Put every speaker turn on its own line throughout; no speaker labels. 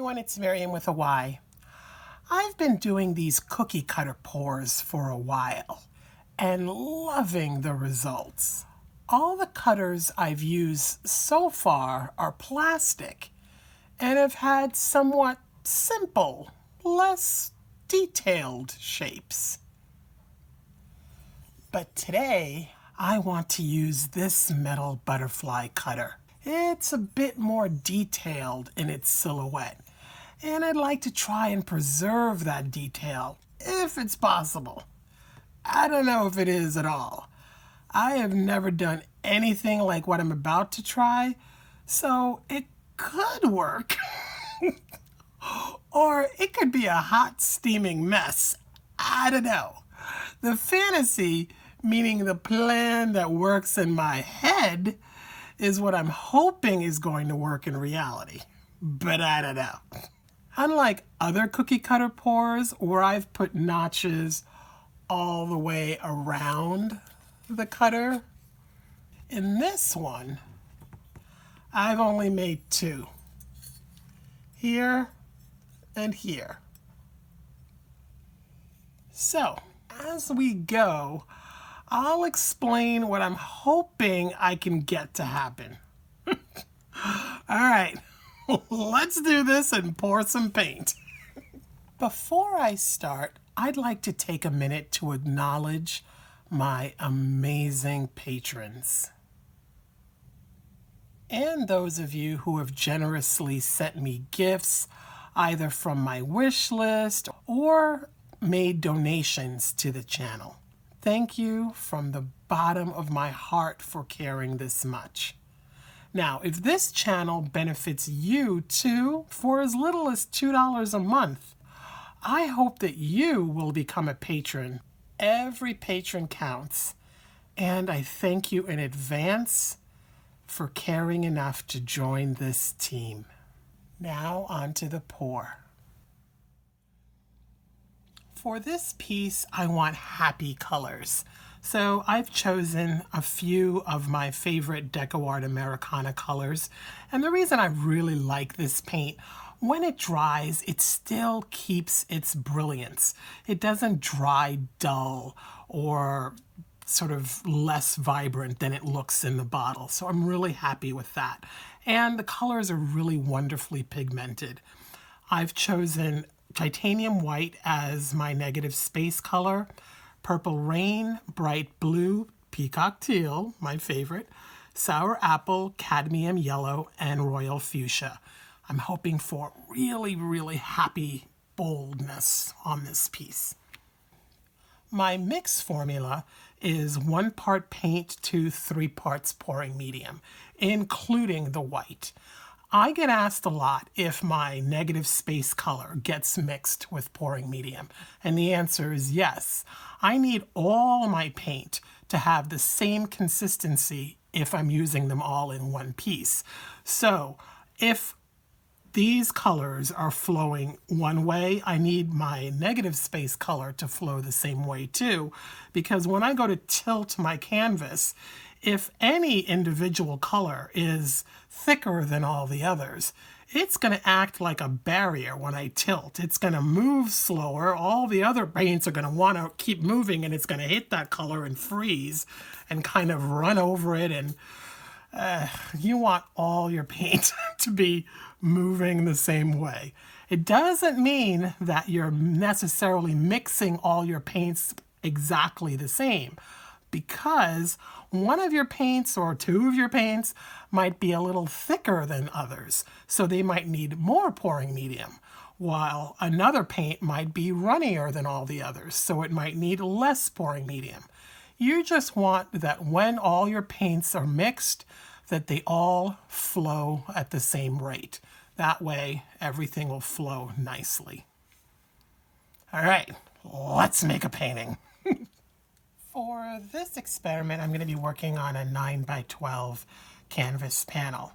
everyone, it's Miriam with a Y. I've been doing these cookie cutter pours for a while and loving the results. All the cutters I've used so far are plastic and have had somewhat simple, less detailed shapes. But today, I want to use this metal butterfly cutter. It's a bit more detailed in its silhouette, and I'd like to try and preserve that detail, if it's possible. I don't know if it is at all. I have never done anything like what I'm about to try, so it could work. Or it could be a hot, steaming mess. I don't know. The fantasy, meaning the plan that works in my head, is what I'm hoping is going to work in reality. But I don't know. Unlike other cookie cutter pours where I've put notches all the way around the cutter, in this one, I've only made two. Here and here. So, as we go, I'll explain what I'm hoping I can get to happen. All right, let's do this and pour some paint. Before I start, I'd like to take a minute to acknowledge my amazing patrons. And those of you who have generously sent me gifts, either from my wish list or made donations to the channel. Thank you from the bottom of my heart for caring this much. Now, if this channel benefits you too, for as little as $2 a month, I hope that you will become a patron. Every patron counts, and I thank you in advance for caring enough to join this team. Now on to the pour. For this piece, I want happy colors. So I've chosen a few of my favorite DecoArt Americana colors. And the reason I really like this paint, when it dries, it still keeps its brilliance. It doesn't dry dull or sort of less vibrant than it looks in the bottle. So I'm really happy with that. And the colors are really wonderfully pigmented. I've chosen titanium white as my negative space color, purple rain, bright blue, peacock teal, my favorite, sour apple, cadmium yellow, and royal fuchsia. I'm hoping for really, really happy boldness on this piece. My mix formula is 1 part paint to 3 parts pouring medium, including the white. I get asked a lot if my negative space color gets mixed with pouring medium, and the answer is yes. I need all my paint to have the same consistency if I'm using them all in one piece. So if these colors are flowing one way, I need my negative space color to flow the same way too, because when I go to tilt my canvas, if any individual color is thicker than all the others, it's going to act like a barrier when I tilt. It's going to move slower. All the other paints are going to want to keep moving, and it's going to hit that color and freeze and kind of run over it. And you want all your paint to be moving the same way. It doesn't mean that you're necessarily mixing all your paints exactly the same, because one of your paints or two of your paints might be a little thicker than others, so they might need more pouring medium, while another paint might be runnier than all the others, so it might need less pouring medium. You just want that when all your paints are mixed, that they all flow at the same rate. That way, everything will flow nicely. All right, let's make a painting. For this experiment, I'm going to be working on a 9x12 canvas panel.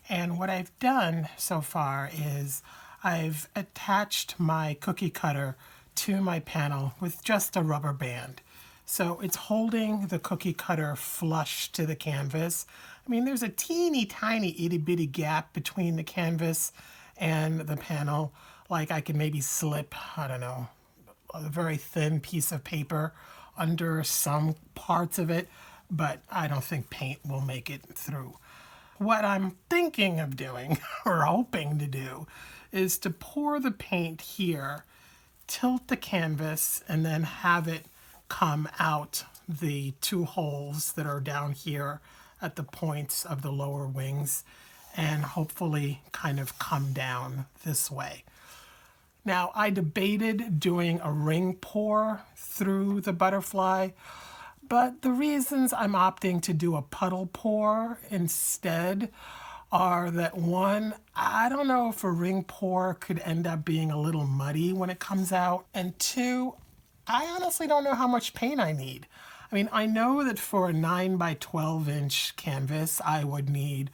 And what I've done so far is I've attached my cookie cutter to my panel with just a rubber band. So it's holding the cookie cutter flush to the canvas. I mean, there's a teeny tiny itty bitty gap between the canvas and the panel. Like I could maybe slip, I don't know, a very thin piece of paper under some parts of it, but I don't think paint will make it through. What I'm thinking of doing, or hoping to do, is to pour the paint here, tilt the canvas, and then have it come out the two holes that are down here at the points of the lower wings, and hopefully kind of come down this way. Now, I debated doing a ring pour through the butterfly, but the reasons I'm opting to do a puddle pour instead are that one, I don't know if a ring pour could end up being a little muddy when it comes out, and two, I honestly don't know how much paint I need. I mean, I know that for a 9 by 12 inch canvas, I would need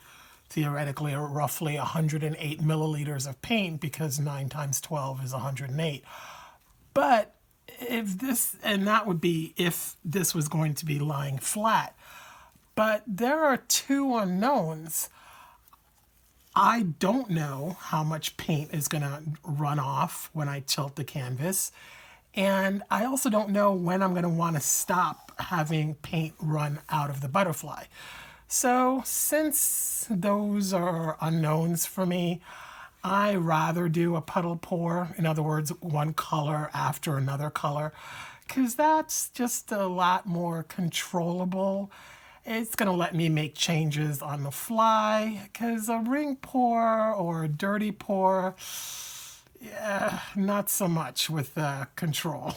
theoretically roughly 108 milliliters of paint because 9 times 12 is 108. But if this, and that would be if this was going to be lying flat. But there are two unknowns. I don't know how much paint is going to run off when I tilt the canvas. And I also don't know when I'm going to want to stop having paint run out of the butterfly. So since those are unknowns for me, I rather do a puddle pour. In other words, one color after another color, because that's just a lot more controllable. It's going to let me make changes on the fly, because a ring pour or a dirty pour, yeah, not so much with control.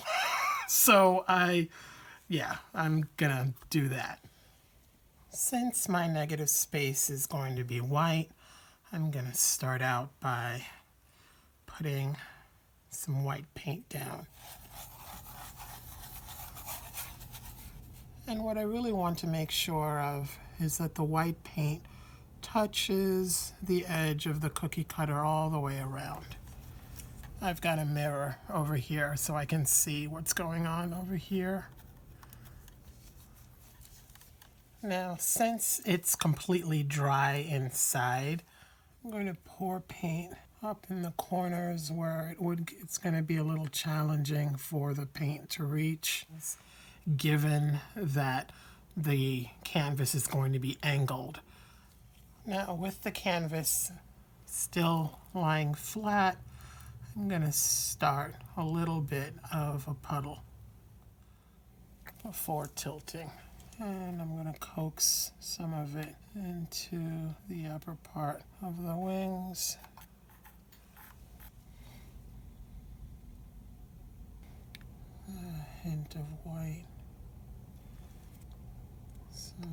So I'm gonna do that. Since my negative space is going to be white, I'm gonna start out by putting some white paint down. And what I really want to make sure of is that the white paint touches the edge of the cookie cutter all the way around. I've got a mirror over here so I can see what's going on over here. Now, since it's completely dry inside, I'm going to pour paint up in the corners where it's going to be a little challenging for the paint to reach, given that the canvas is going to be angled. Now, with the canvas still lying flat, I'm going to start a little bit of a puddle before tilting. And I'm going to coax some of it into the upper part of the wings. A hint of white. Some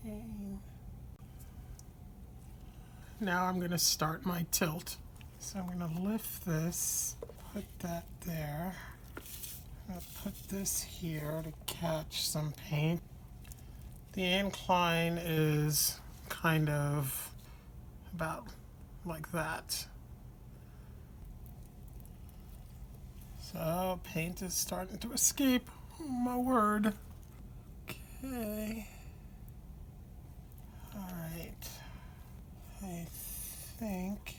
green. Now I'm going to start my tilt. So I'm going to lift this, put that there. I'm going to put this here to catch some paint. The incline is kind of about like that. So paint is starting to escape. Oh, my word. Okay. All right. I think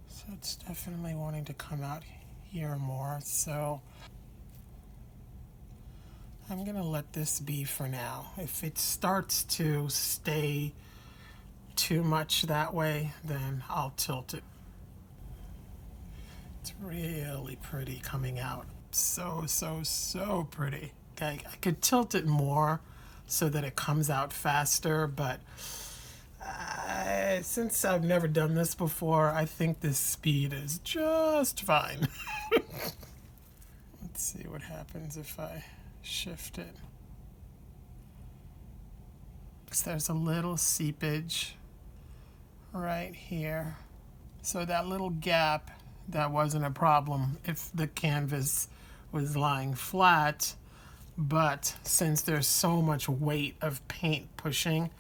so. It's definitely wanting to come out here more, so I'm going to let this be for now. If it starts to stay too much that way, then I'll tilt it. It's really pretty coming out. So pretty. Okay, I could tilt it more so that it comes out faster, but since I've never done this before, I think this speed is just fine. Let's see what happens if I shift it. So there's a little seepage right here. So that little gap, that wasn't a problem if the canvas was lying flat, but since there's so much weight of paint pushing,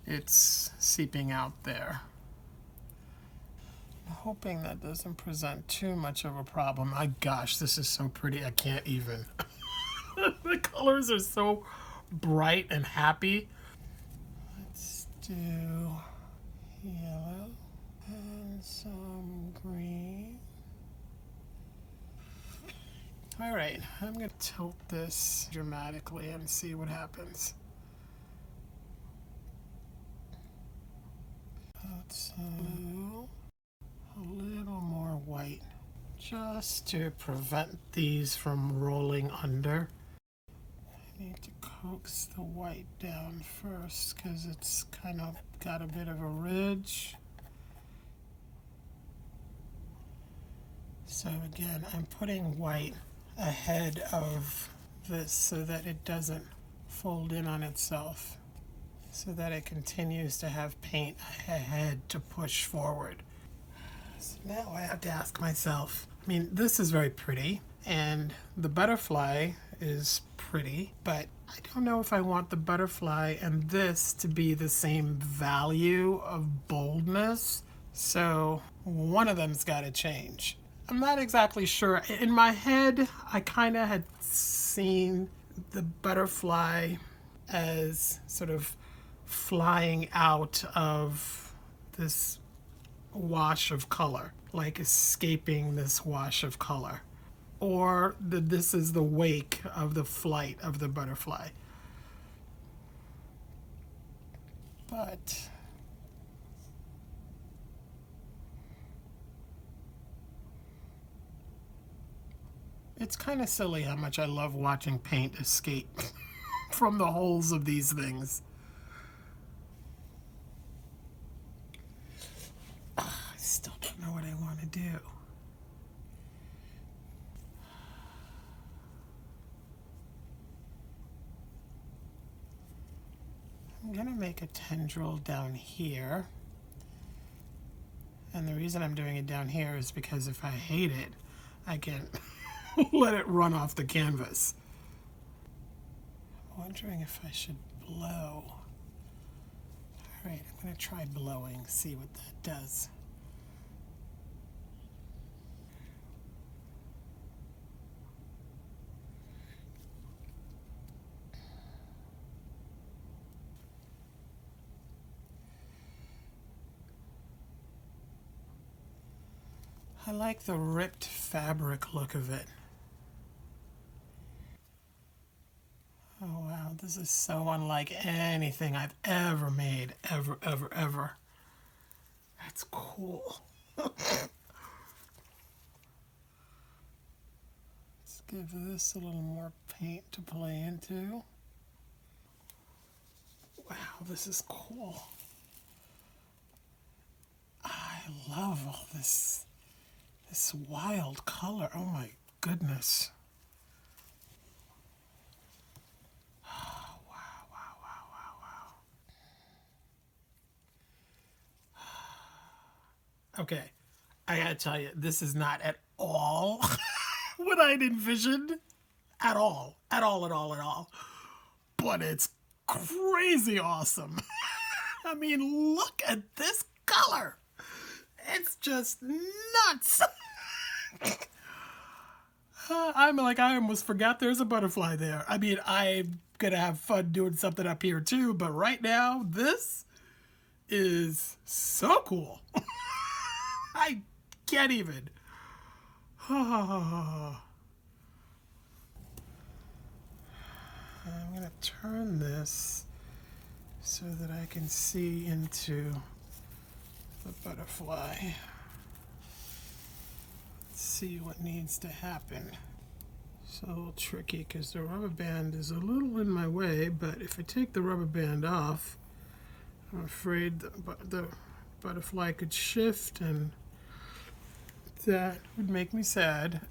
it's seeping out there. I'm hoping that doesn't present too much of a problem. My gosh, this is so pretty, I can't even. The colors are so bright and happy. Let's do yellow. And some green. All right, I'm going to tilt this dramatically and see what happens. Let's do a little more white, just to prevent these from rolling under. I need to coax the white down first because it's kind of got a bit of a ridge. So again, I'm putting white ahead of this so that it doesn't fold in on itself, so that it continues to have paint ahead to push forward. So now I have to ask myself, I mean, this is very pretty, and the butterfly is pretty, but I don't know if I want the butterfly and this to be the same value of boldness, so one of them's got to change. I'm not exactly sure. In my head, I kind of had seen the butterfly as sort of flying out of this wash of color, like escaping this wash of color, or that this is the wake of the flight of the butterfly. But it's kind of silly how much I love watching paint escape from the holes of these things. I still don't know what I want to do. I'm going to make a tendril down here. And the reason I'm doing it down here is because if I hate it, I can let it run off the canvas. I'm wondering if I should blow. All right, I'm going to try blowing, see what that does. I like the ripped fabric look of it. Oh wow, this is so unlike anything I've ever made, ever, ever, ever. That's cool. Let's give this a little more paint to play into. Wow, this is cool. I love all this wild color. Oh my goodness. Oh, wow, wow, wow, wow, wow. Okay, I gotta tell you, this is not at all what I'd envisioned. At all, at all, at all, at all. But it's crazy awesome. I mean, look at this color. It's just nuts. I'm like, I almost forgot there's a butterfly there. I mean, I'm gonna have fun doing something up here too, but right now, this is so cool. I can't even. I'm gonna turn this so that I can see into the butterfly. Let's see what needs to happen. It's a little tricky because the rubber band is a little in my way, but if I take the rubber band off, I'm afraid the butterfly could shift, and that would make me sad.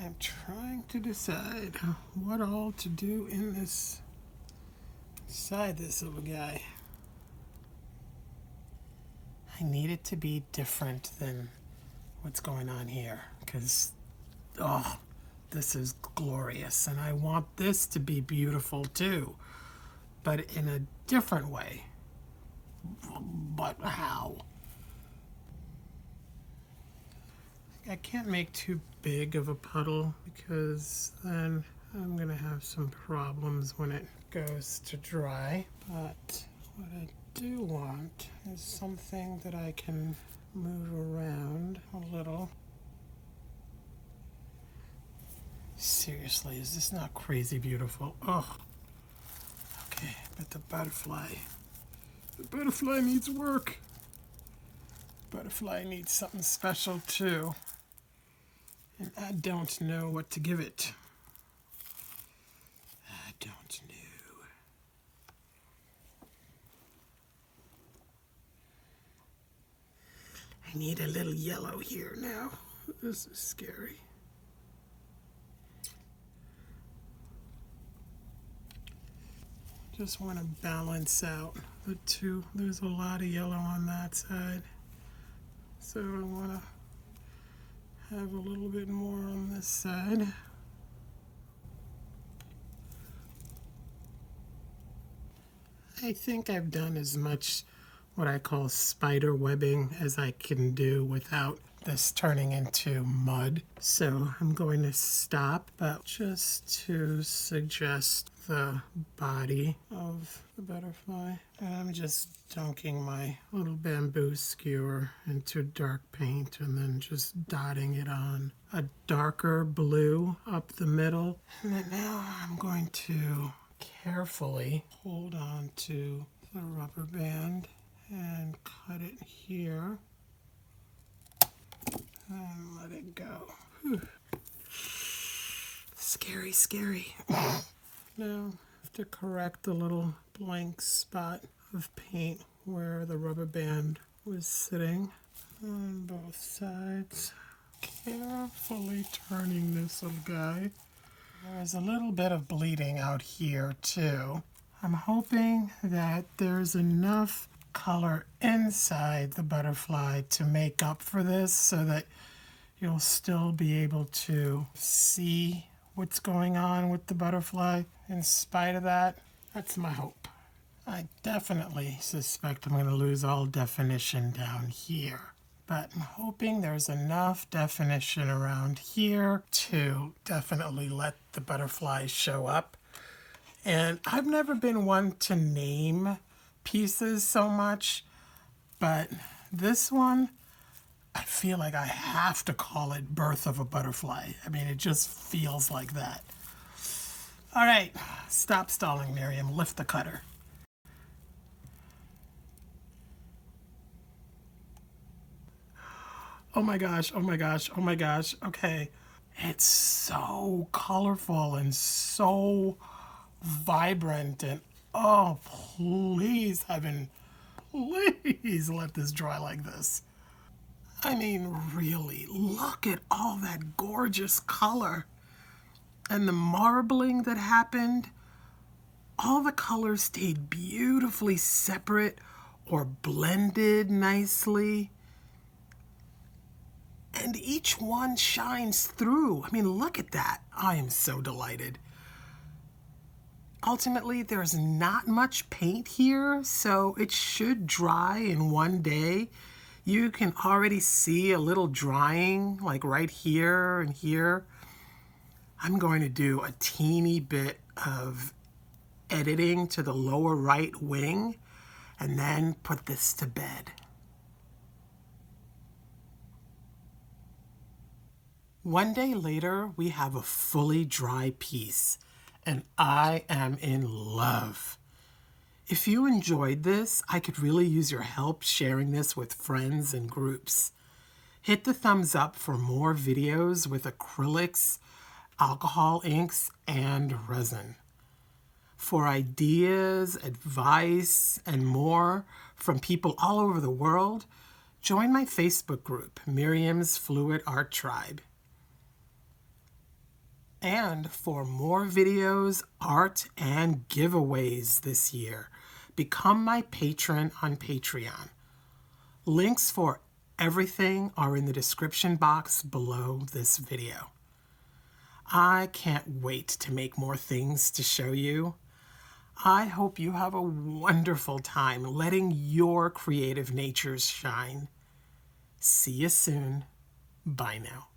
I'm trying to decide what all to do in this, inside this little guy. I need it to be different than what's going on here, because, oh, this is glorious, and I want this to be beautiful too, but in a different way. But how? I can't make too big of a puddle because then I'm gonna have some problems when it goes to dry, but what I do want is something that I can move around a little. Seriously, is this not crazy beautiful? Oh, okay, but the butterfly needs work. Butterfly needs something special too, and I don't know what to give it. I don't know. I need a little yellow here now. This is scary. Just want to balance out the two. There's a lot of yellow on that side, so I want to have a little bit more on this side. I think I've done as much what I call spider webbing as I can do without this turning into mud. So I'm going to stop, but just to suggest the body of the butterfly. And I'm just dunking my little bamboo skewer into dark paint and then just dotting it on a darker blue up the middle. And then now I'm going to carefully hold on to the rubber band and cut it here and let it go. Whew. Scary, scary. Now I have to correct the little blank spot of paint where the rubber band was sitting on both sides. Carefully turning this little guy. There's a little bit of bleeding out here too. I'm hoping that there's enough color inside the butterfly to make up for this so that you'll still be able to see what's going on with the butterfly in spite of that. That's my hope. I definitely suspect I'm going to lose all definition down here, but I'm hoping there's enough definition around here to definitely let the butterfly show up. And I've never been one to name pieces so much, but this one, I feel like I have to call it Birth of a Butterfly. I mean, it just feels like that. All right, stop stalling, Miriam. Lift the cutter. Oh my gosh, oh my gosh, oh my gosh. Okay. It's so colorful and so vibrant, and oh, please, heaven, please let this dry like this. I mean, really, look at all that gorgeous color and the marbling that happened. All the colors stayed beautifully separate or blended nicely. And each one shines through. I mean, look at that. I am so delighted. Ultimately, there's not much paint here, so it should dry in one day. You can already see a little drying, like right here and here. I'm going to do a teeny bit of editing to the lower right wing and then put this to bed. One day later, we have a fully dry piece, and I am in love. If you enjoyed this, I could really use your help sharing this with friends and groups. Hit the thumbs up for more videos with acrylics, alcohol inks, and resin. For ideas, advice, and more from people all over the world, join my Facebook group, Miriam's Fluid Art Tribe. And for more videos, art, and giveaways this year, become my patron on Patreon. Links for everything are in the description box below this video. I can't wait to make more things to show you. I hope you have a wonderful time letting your creative natures shine. See you soon. Bye now.